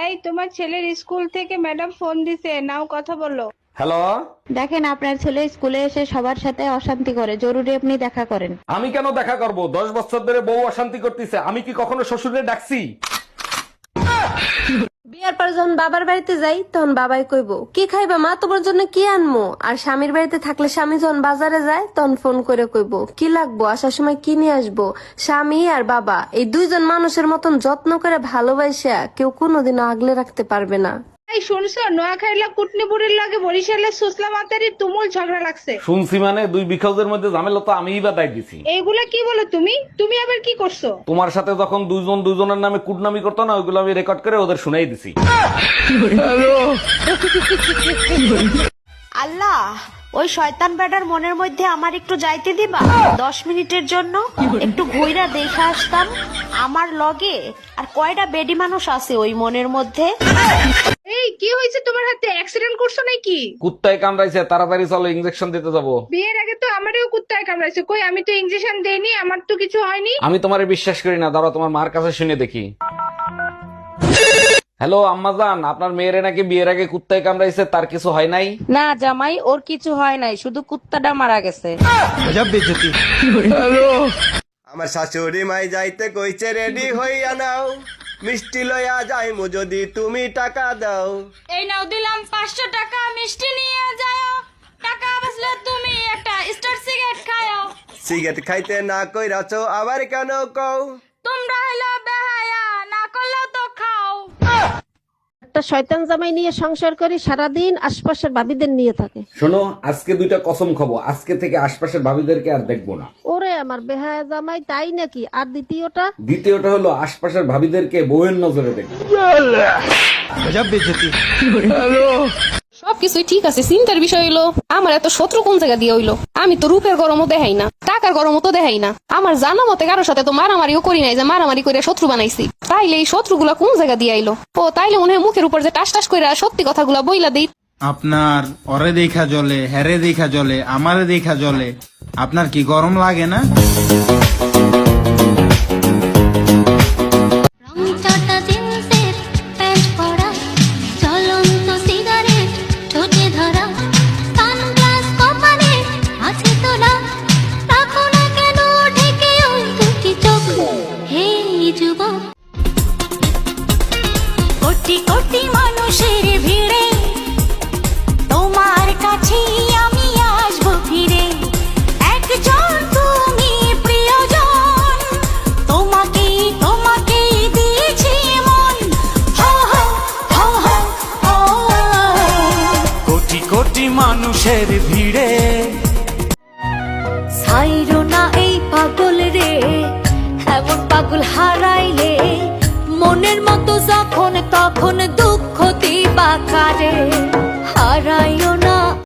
এই তোমার ছেলের স্কুল থেকে ম্যাডাম ফোন দিছে, নাও কথা বলো। হ্যালো। দেখেন আপনার ছেলে স্কুলে এসে সবার সাথে অশান্তি করে, জরুরি আপনি দেখা করেন। আমি কেন দেখা করব? 10 বছর ধরে বউ অশান্তি করতেছে, আমি কি কখনো শ্বশুরে ডাকছি? বিয়ার পর যখন বাবার বাড়িতে যাই তখন বাবাই কইবো কি খাইবা মা, তোমার জন্য কি আনমো। আর স্বামীর বাড়িতে থাকলে স্বামী যখন বাজারে যায় তখন ফোন করে কইবো কি লাগবো, আসার সময় কি নিয়ে আসবো। স্বামী আর বাবা এই দুইজন মানুষের মতন যত্ন করে ভালোবাসা কেউ কোনোদিনও আগলে রাখতে পারবে না। এই শুনছো, নোয়াখাইলা কুটনি বুড়ির লাগে বরিশালের সুসলা মাতারির তুমুল ঝগড়া লাগছে। শুনছি মানে 2 বিঘাউজের মধ্যে ঝামেলা তো আমিই বা দায় দিছি। এইগুলা কি বলো তুমি? তুমি আবার কি করছো? তোমার সাথে যখন দুজন দুজনের নামে কুটনামি করতো না, ওইগুলো আমি রেকর্ড করে ওদের শুনাই দিছি। আল্লাহ, ওই শয়তান বেটার মনের মধ্যে আমার একটু যাইতে দিবা 10 মিনিটের জন্য, একটু ঘুইরা দেখে আসতাম আমার লগে আর কয়টা বেডি মানুষ আছে ওই মনের মধ্যে। এই কি হয়েছে তোমার হাতে? অ্যাক্সিডেন্ট করছো নাকি? কুত্তায় কামড়াইছে, তাড়াতাড়ি চলো ইঞ্জেকশন দিতে যাবো। বিয়ের আগে তো আমারও কুত্তায় কামড়াইছে, কই আমি তো ইনজেকশন দেইনি, আমার তো কিছু হয়নি। আমি তোমারে বিশ্বাস করি না, দাঁড়াও তোমার মার কাছে শুনে দেখি। হ্যালো আম্মাজান, আপনার মেয়েরে নাকি বিয়ের আগে কুত্তায় কামড়াইছে, তার কিছু হয় নাই? না জামাই, ওর কিছু হয় নাই, শুধু কুত্তাটা মারা গেছে। আমার শাশুড়ি মাই যাইতে কইছে রেডি হইয়া নাও, মিষ্টি লইয়া যাইমু যদি তুমি টাকা দাও। এই নাও দিলাম 500 টাকা, মিষ্টি নিয়ে যাও। টাকা বাঁচলে তুমি একটা স্টার সিগারেট খাও। সিগারেট খাইতে না কইরাছো আবার কেন কও? তোমরা হইলো বেহায়া, না করলেও তো খাও। একটা শয়তান জামাই নিয়ে সংসার করি, সারাদিন আশপাশের ভাবিদের নিয়ে থাকে। শোনো, আজকে 2টা কসম খাবো, আজকে থেকে আশপাশের ভাবিদেরকে আর দেখবো না। ওরে আমার বেহায়া জামাই, তাই নাকি? আর দ্বিতীয়টা? দ্বিতীয়টা হলো আশপাশের ভাবিদেরকে বউয়ের নজরে দেখবো। সবকিছুই ঠিক আছে, চিন্তার বিষয় হইলো আমার এত শত্রু কোন জায়গা দিয়ে হইলো। আমি তো রূপের গরমও দেখাই না, টাকার গরমও তো দেখাই না। আমার জানা মতে কারোর সাথে তো মারামারিও করি নাই যে মারামারি করে শত্রু বানাইছি। তাইলে এই শত্রুগুলা কোন জায়গা দিয়ে আইলো? ও তাইলে মনে হয় মুখের উপর যে টাস টাস করে সত্যি কথাগুলা বইলা দেই। আপনার অরে দেখা জলে, হেরে দেখা জলে, আমারে দেখা জলে, আপনার কি গরম লাগে না? কোটি কোটি মানুষের ভিড়ে তোমার কাছে আমি আসবো ফিরে। একজন তুমি প্রিয়জন, তোমাকেই তোমাকেই দিয়েছি মন। হো হো হো হো হো। কোটি কোটি মানুষের ভিড়ে ছাইরো না এই পাগল রে, এমন পাগল হারাইলে মনের মতো যখন তখন